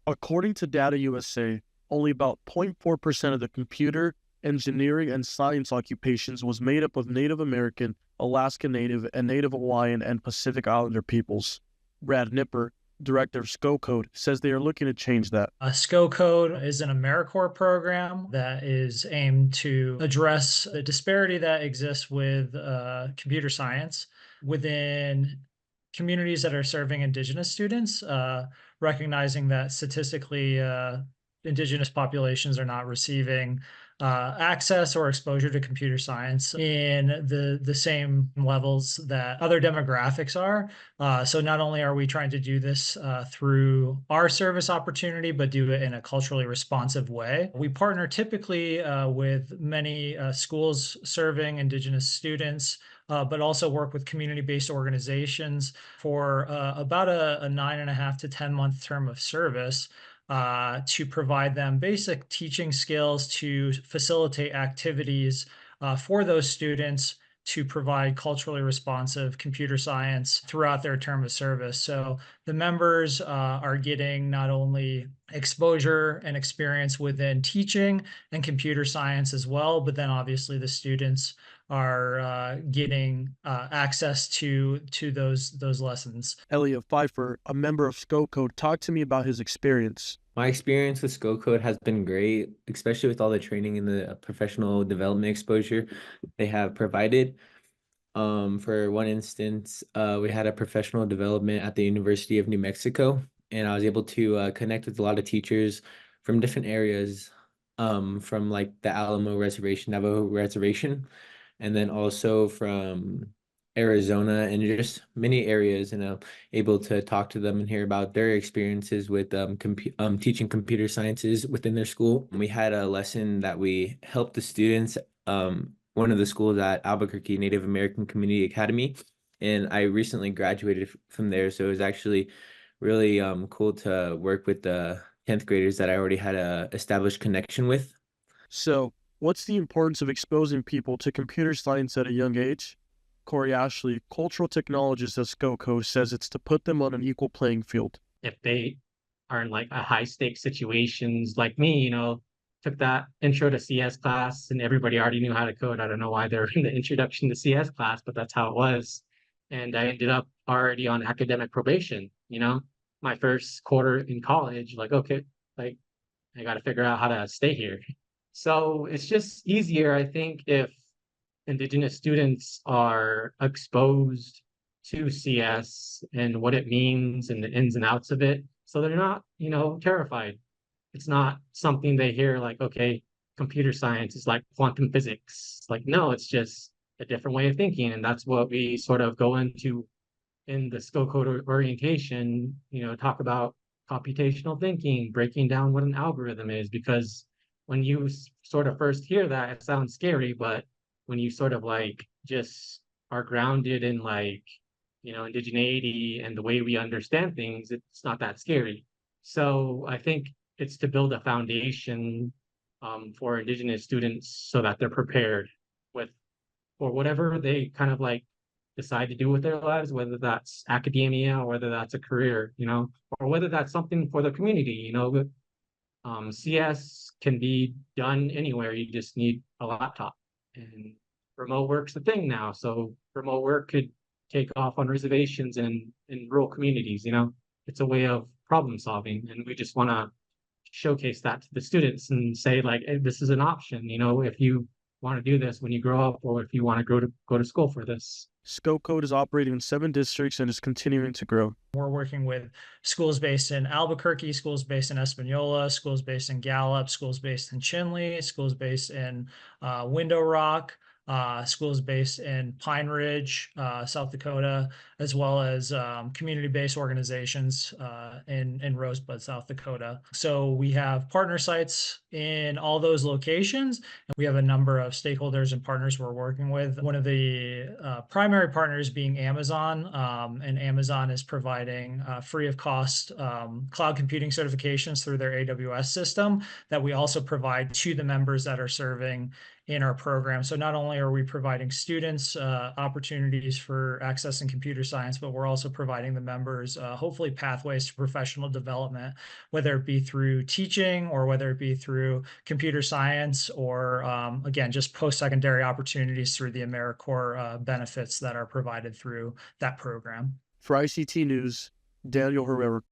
According to Data USA, only about 0.4% of the computer, engineering, and science occupations was made up of Native American, Alaska Native, and Native Hawaiian and Pacific Islander peoples. Brad Nipper, director of SkoCode, says they are looking to change that. SkoCode is an AmeriCorps program that is aimed to address the disparity that exists with computer science within communities that are serving Indigenous students, recognizing that statistically, Indigenous populations are not receiving access or exposure to computer science in the same levels that other demographics are. So not only are we trying to do this through our service opportunity, but do it in a culturally responsive way. We partner typically with many schools serving Indigenous students, but also work with community-based organizations for about a 9.5 to 10-month term of service to provide them basic teaching skills to facilitate activities for those students to provide culturally responsive computer science throughout their term of service. So the members are getting not only exposure and experience within teaching and computer science as well, but then obviously the students are getting access to those lessons. Elliot Pfeiffer, a member of SkoCode, talked to me about his experience. My experience with SkoCode has been great, especially with all the training and the professional development exposure they have provided. For one instance, we had a professional development at the University of New Mexico, and I was able to connect with a lot of teachers from different areas, from like the Alamo Reservation, Navajo Reservation, and then also from Arizona and just many areas, and able to talk to them and hear about their experiences with teaching computer sciences within their school. We had a lesson that we helped the students, one of the schools at Albuquerque Native American Community Academy, and I recently graduated from there, so it was actually really cool to work with the 10th graders that I already had a established connection with. So, what's the importance of exposing people to computer science at a young age? Corey Ashley, cultural technologist at SkoCode, says it's to put them on an equal playing field. If they are in like a high stakes situations like me, took that intro to CS class and everybody already knew how to code. I don't know why they're in the introduction to CS class, but that's how it was. And I ended up already on academic probation, my first quarter in college, like, okay, like I got to figure out how to stay here. So it's just easier, I think, if Indigenous students are exposed to CS and what it means and the ins and outs of it. So they're not, terrified. It's not something they hear like, okay, computer science is like quantum physics. It's like, no, it's just a different way of thinking. And that's what we sort of go into in the SkoCode orientation, talk about computational thinking, breaking down what an algorithm is, because when you sort of first hear that, it sounds scary, but when you sort of like just are grounded in like, indigeneity and the way we understand things, it's not that scary. So I think it's to build a foundation for Indigenous students so that they're prepared with for whatever they kind of like decide to do with their lives, whether that's academia or whether that's a career, or whether that's something for the community, CS can be done anywhere. You just need a laptop, and remote work's the thing now. So remote work could take off on reservations and in rural communities. It's a way of problem solving, and we just want to showcase that to the students and say like, hey, this is an option. If you want to do this when you grow up, or if you want to go to school for this. SkoCode is operating in 7 districts and is continuing to grow. We're working with schools based in Albuquerque, schools based in Espanola, schools based in Gallup, schools based in Chinle, schools based in Window Rock, schools based in Pine Ridge, South Dakota, as well as community-based organizations in Rosebud, South Dakota. So we have partner sites in all those locations, and we have a number of stakeholders and partners we're working with. One of the primary partners being Amazon, and Amazon is providing free of cost cloud computing certifications through their AWS system that we also provide to the members that are serving in our program. So not only are we providing students opportunities for accessing computer computer science, but we're also providing the members hopefully pathways to professional development, whether it be through teaching or whether it be through computer science or again, just post-secondary opportunities through the AmeriCorps benefits that are provided through that program. For ICT News, Daniel Herrera.